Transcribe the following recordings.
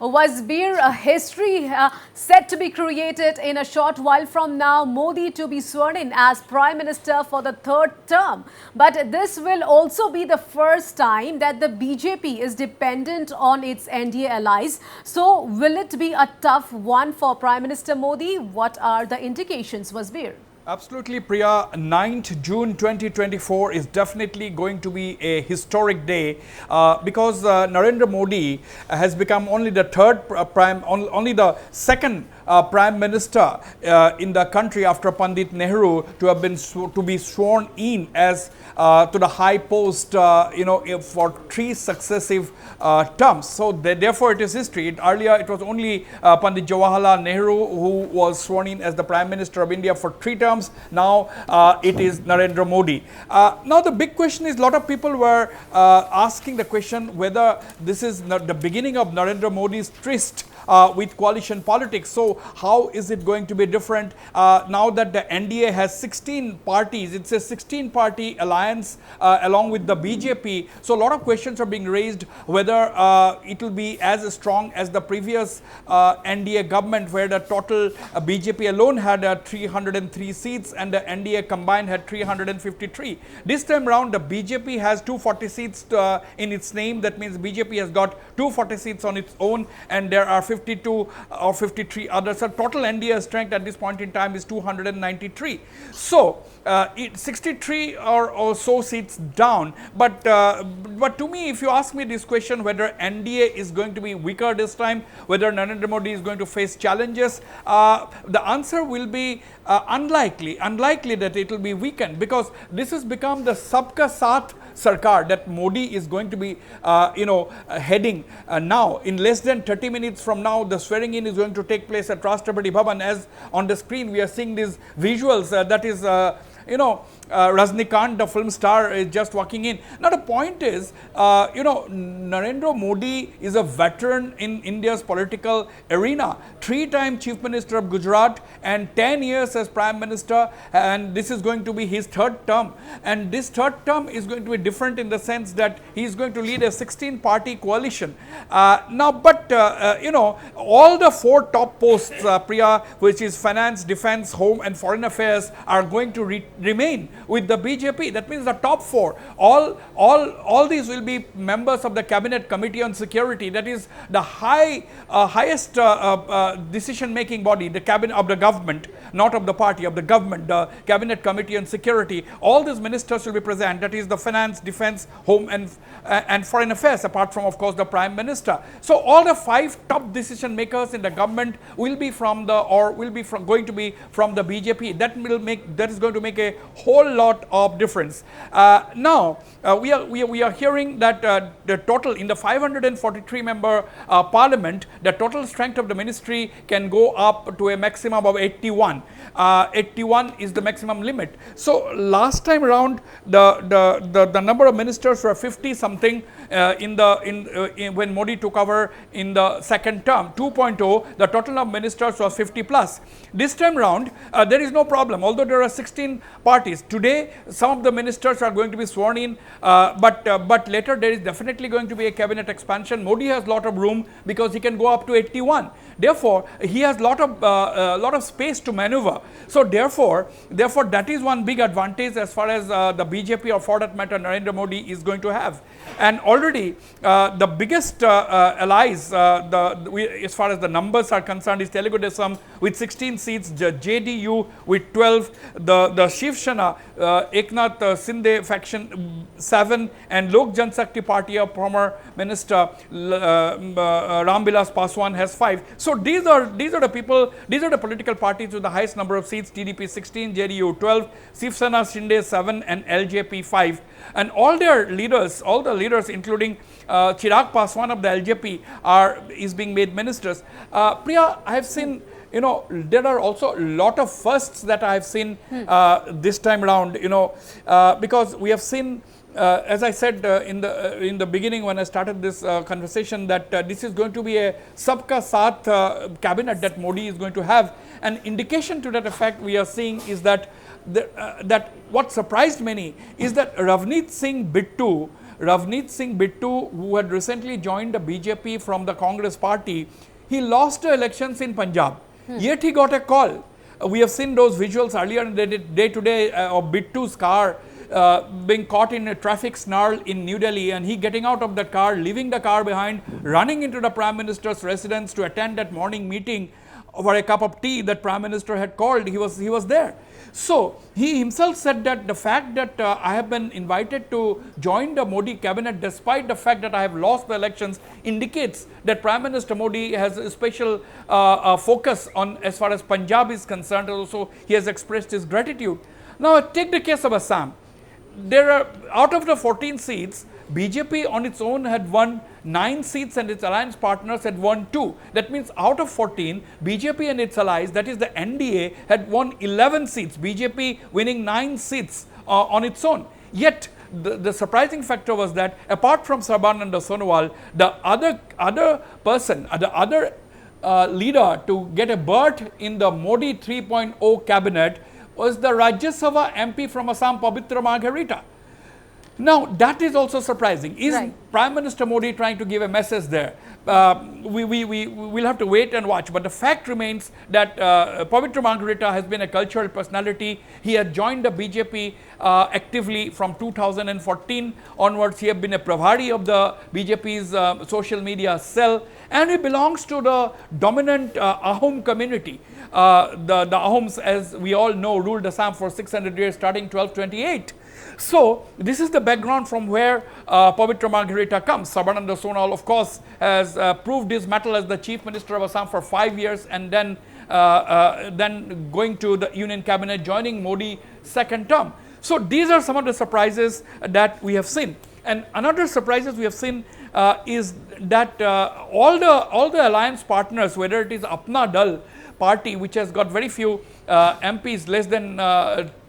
Wasbir history set to be created in a short while from now. Modi to be sworn in as Prime Minister for the third term. But this will also be the first time that the BJP is dependent on its NDA allies. So will it be a tough one for Prime Minister Modi? What are the indications, Wasbir? Absolutely, Priya. 9th June 2024 is definitely going to be a historic day because Narendra Modi has become only the only the second Prime Minister in the country after Pandit Nehru to be sworn in as to the high post, for 3 successive terms. So therefore, it is history. Earlier, it was only Pandit Jawaharlal Nehru who was sworn in as the Prime Minister of India for 3 terms. Now it is Narendra Modi. Now the big question is, a lot of people were asking the question whether this is the beginning of Narendra Modi's tryst with coalition politics. So how is it going to be different now that the NDA has 16 parties? It's a 16-party alliance along with the BJP. So a lot of questions are being raised whether it will be as strong as the previous NDA government, where the total BJP alone had 303 seats and the NDA combined had 353. This time around, the BJP has 240 seats in its name. That means BJP has got 240 seats on its own, and there are 52 or 53 others. So total NDA strength at this point in time is 293. So 63 or so seats down. But to me, if you ask me this question, whether NDA is going to be weaker this time, whether Narendra Modi is going to face challenges, the answer will be unlikely that it will be weakened, because this has become the Sabka Saath Sarkar that Modi is going to be heading now. In less than 30 minutes from now, the swearing in is going to take place at Rashtrapati Bhavan. As on the screen we are seeing these visuals, that is Rajnikant, the film star, is just walking in. Now the point is, Narendra Modi is a veteran in India's political arena. 3-time Chief Minister of Gujarat and 10 years as Prime Minister, and this is going to be his 3rd term. And this 3rd term is going to be different in the sense that he is going to lead a 16-party coalition. All the 4 top posts, Priya, which is Finance, Defence, Home and Foreign Affairs, are going to remain with the BJP. That means the top 4, all these will be members of the Cabinet Committee on Security. That is the highest decision-making body, the cabinet of the government, not of the party, of the government, the Cabinet Committee on Security. All these ministers will be present. That is the Finance, Defence, Home and Foreign Affairs, apart from, of course, the Prime Minister. So all the 5 top decision makers in the government will be going to be from the BJP. That is going to make a whole lot of difference. Now we are hearing that the total in the 543 member parliament, the total strength of the ministry can go up to a maximum of 81. 81 is the maximum limit. So last time around, the number of ministers were 50 something when Modi took over in the 2nd term. 2.0, the total of ministers was 50 plus. This time around, there is no problem, although there are 16 parties. Today, some of the ministers are going to be sworn in, but later there is definitely going to be a cabinet expansion. Modi has lot of room because he can go up to 81. Therefore, he has lot of space to maneuver. So therefore that is one big advantage as far as the BJP, or for that matter Narendra Modi, is going to have. And already the biggest allies, as far as the numbers are concerned, is Telugu Desam with 16 seats, JDU with 12, the Shiv Sena, Eknath Shinde faction 7, and Lok Janshakti Party of former Minister Ramvilas Paswan has 5. So these are the people, these are the political parties with the highest number of seats. TDP 16, JDU 12, Shiv Sena Shinde 7 and LJP 5. And all the leaders including Chirag Paswan of the LJP is being made ministers. Priya, I have seen, there are also a lot of firsts that I have seen this time around, because we have seen, as I said in the beginning when I started this conversation, that this is going to be a Sabka Saath cabinet that Modi is going to have. An indication to that effect we are seeing is that what surprised many is that Ravneet Singh Bittu Ravneet Singh Bittu, who had recently joined the BJP from the Congress party, he lost the elections in Punjab. Yet he got a call. We have seen those visuals earlier in the day today of Bittu's car being caught in a traffic snarl in New Delhi, and he getting out of the car, leaving the car behind, running into the Prime Minister's residence to attend that morning meeting over a cup of tea that Prime Minister had called. He was there. So he himself said that the fact that I have been invited to join the Modi cabinet despite the fact that I have lost the elections indicates that Prime Minister Modi has a special focus on as far as Punjab is concerned. Also, he has expressed his gratitude. Now, take the case of Assam. There are, out of the 14 seats, BJP on its own had won 9 seats and its alliance partners had won 2. That means out of 14, BJP and its allies, that is the NDA, had won 11 seats, BJP winning 9 seats on its own. Yet, the surprising factor was that apart from Sarbananda Sonowal, the other person, the other leader to get a berth in the Modi 3.0 cabinet was the Rajya Sabha MP from Assam, Pabitra Margharita. Now, that is also surprising. Is Prime Minister Modi trying to give a message there? We will have to wait and watch. But the fact remains that Pabitra Margharita has been a cultural personality. He had joined the BJP actively from 2014 onwards. He has been a Pravari of the BJP's social media cell. And he belongs to the dominant Ahom community. The Ahoms, as we all know, ruled Assam for 600 years starting 1228. So, this is the background from where Pabitra Margharita comes. Sarbananda Sonowal, of course, has proved his mettle as the Chief Minister of Assam for 5 years and then going to the Union Cabinet, joining Modi second term. So, these are some of the surprises that we have seen. And another surprises we have seen is that all the alliance partners, whether it is Apna Dal party, which has got very few MPs, less than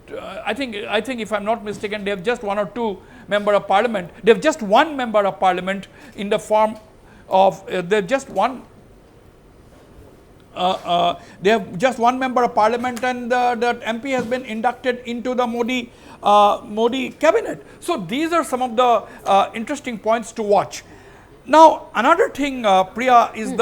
I think if I'm not mistaken, they have just 1 or 2 member of parliament. They have just 1 member of parliament in the form of they have just one. They have just 1 member of parliament, and the MP has been inducted into the Modi cabinet. So these are some of the interesting points to watch. Now, another thing, Priya, is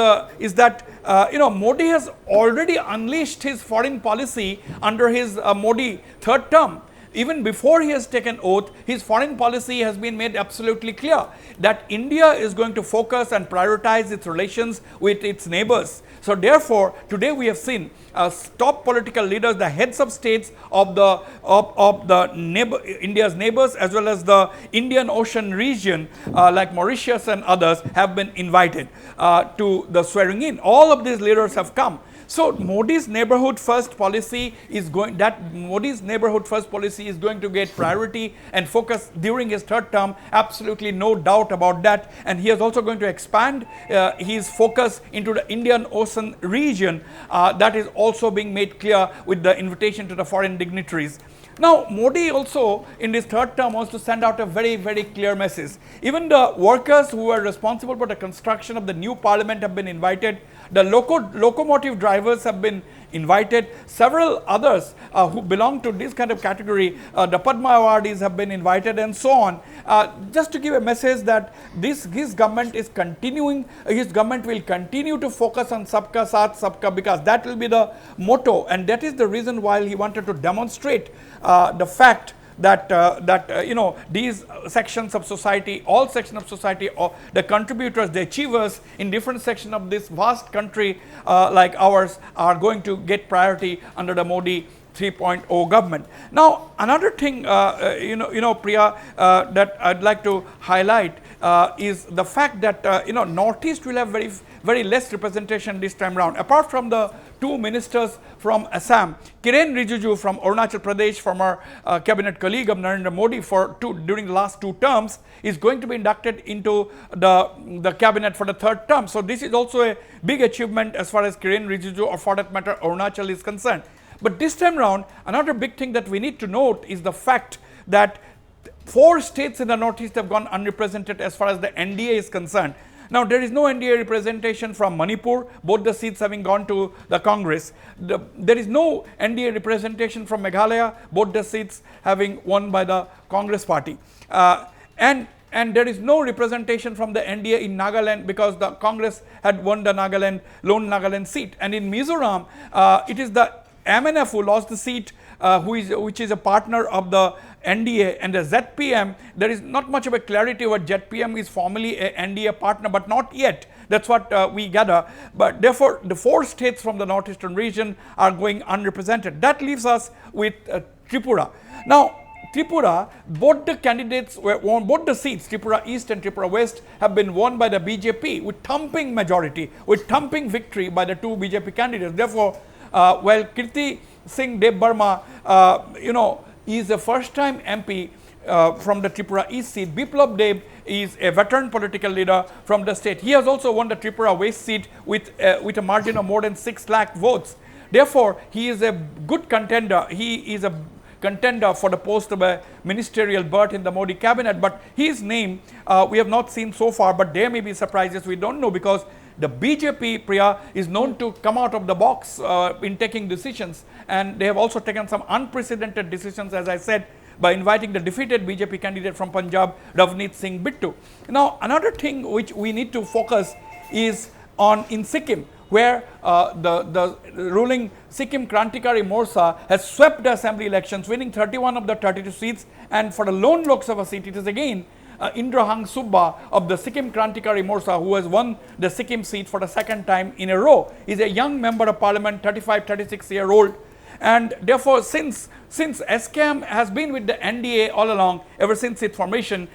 that Modi has already unleashed his foreign policy under his Modi third term. Even before he has taken oath, his foreign policy has been made absolutely clear that India is going to focus and prioritize its relations with its neighbors. So therefore, today we have seen top political leaders, the heads of states of India's neighbors as well as the Indian Ocean region like Mauritius and others have been invited to the swearing in. All of these leaders have come. So Modi's neighborhood first policy is going to get priority and focus during his third term, absolutely no doubt about that. And he is also going to expand his focus into the Indian Ocean region. That is also being made clear with the invitation to the foreign dignitaries. Now, Modi also in this third term wants to send out a very, very clear message. Even the workers who are responsible for the construction of the new parliament have been invited. The locomotive drivers have been invited. Several others who belong to this kind of category, the Padma awardees have been invited, and so on. Just to give a message that his government is continuing, his government will continue to focus on Sabka Saath, Sabka Vikas. That will be the motto, and that is the reason why he wanted to demonstrate the fact that these sections of society, all sections of society, or the contributors, the achievers in different sections of this vast country like ours are going to get priority under the Modi 3.0 government. Now, another thing, Priya, that I'd like to highlight is the fact that Northeast will have very less representation this time around. Apart from the 2 ministers from Assam, Kiren Rijiju from Arunachal Pradesh, former cabinet colleague of Narendra Modi during the last 2 terms, is going to be inducted into the cabinet for the third term. So this is also a big achievement as far as Kiren Rijiju, or for that matter Arunachal, is concerned. But this time round, another big thing that we need to note is the fact that 4 states in the Northeast have gone unrepresented as far as the NDA is concerned. Now, there is no NDA representation from Manipur, both the seats having gone to the Congress. There is no NDA representation from Meghalaya, both the seats having won by the Congress party. And and there is no representation from the NDA in Nagaland because the Congress had won the lone Nagaland seat. And in Mizoram, it is the MNF who lost the seat, which is a partner of the NDA, and the ZPM, there is not much of a clarity what ZPM is formally a NDA partner, but not yet. That's what we gather. But therefore, the 4 states from the northeastern region are going unrepresented. That leaves us with Tripura. Now, Tripura, both the candidates were won, both the seats, Tripura East and Tripura West, have been won by the BJP with thumping majority, with thumping victory by the 2 BJP candidates. Therefore, while Kirti Singh Dev Burma, is a first-time MP from the Tripura East seat. Biplab Dev is a veteran political leader from the state. He has also won the Tripura West seat with a margin of more than 6 lakh votes. Therefore, he is a good contender. He is a contender for the post of a ministerial berth in the Modi cabinet. But his name we have not seen so far, but there may be surprises. We don't know, because the BJP, Priya, is known to come out of the box in taking decisions, and they have also taken some unprecedented decisions, as I said, by inviting the defeated BJP candidate from Punjab, Ravneet Singh Bittu. Now, another thing which we need to focus is on in Sikkim, where the ruling Sikkim Krantikari Morcha has swept the assembly elections, winning 31 of the 32 seats, and for the lone Lok Sabha seat, it is again Indrahang Subba of the Sikkim Krantikari Morcha, who has won the Sikkim seat for the 2nd time in a row. He is a young member of parliament, 35, 36-year-old. And therefore, since SKM has been with the NDA all along, ever since its formation,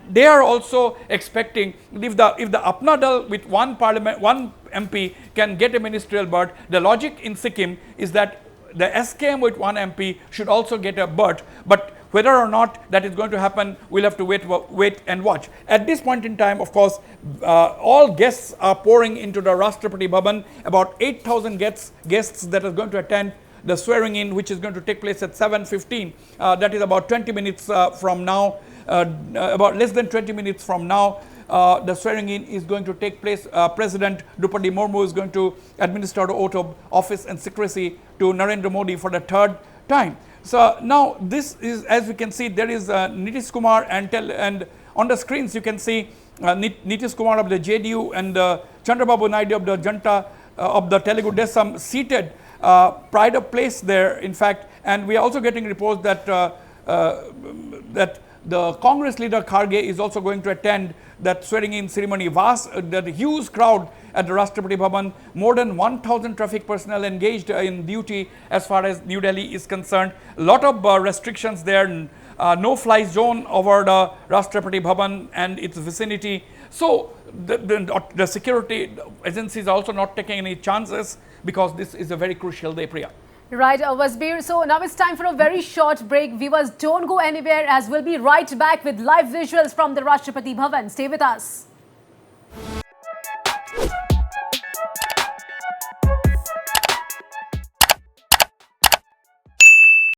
they are also expecting, if the Apna Dal with one MP can get a ministerial berth, the logic in Sikkim is that the SKM with 1 MP should also get a berth. But whether or not that is going to happen, we'll have to wait and watch. At this point in time, of course, all guests are pouring into the Rashtrapati Bhavan. About 8,000 guests that are going to attend the swearing in, which is going to take place at 7:15. That is about 20 minutes from now, about less than 20 minutes from now. The swearing in is going to take place. President Drupadi Murmu is going to administer the oath of office and secrecy to Narendra Modi for the 3rd time. So now this is, as we can see, there is Nitish Kumar, and on the screens you can see Nitish Kumar of the JDU and Chandrababu Naidu of the Janta of the Telugu Desam seated, pride of place there, in fact. And we are also getting reports that that the Congress leader Kharge is also going to attend that swearing in ceremony. The huge crowd at the Rashtrapati Bhavan, more than 1,000 traffic personnel engaged in duty as far as New Delhi is concerned. A lot of restrictions there, no-fly zone over the Rashtrapati Bhavan and its vicinity. So the security agencies are also not taking any chances, because this is a very crucial day, Priya. Right, Wasbir. So now it's time for a very short break. Viewers, don't go anywhere, as we'll be right back with live visuals from the Rashtrapati Bhavan. Stay with us.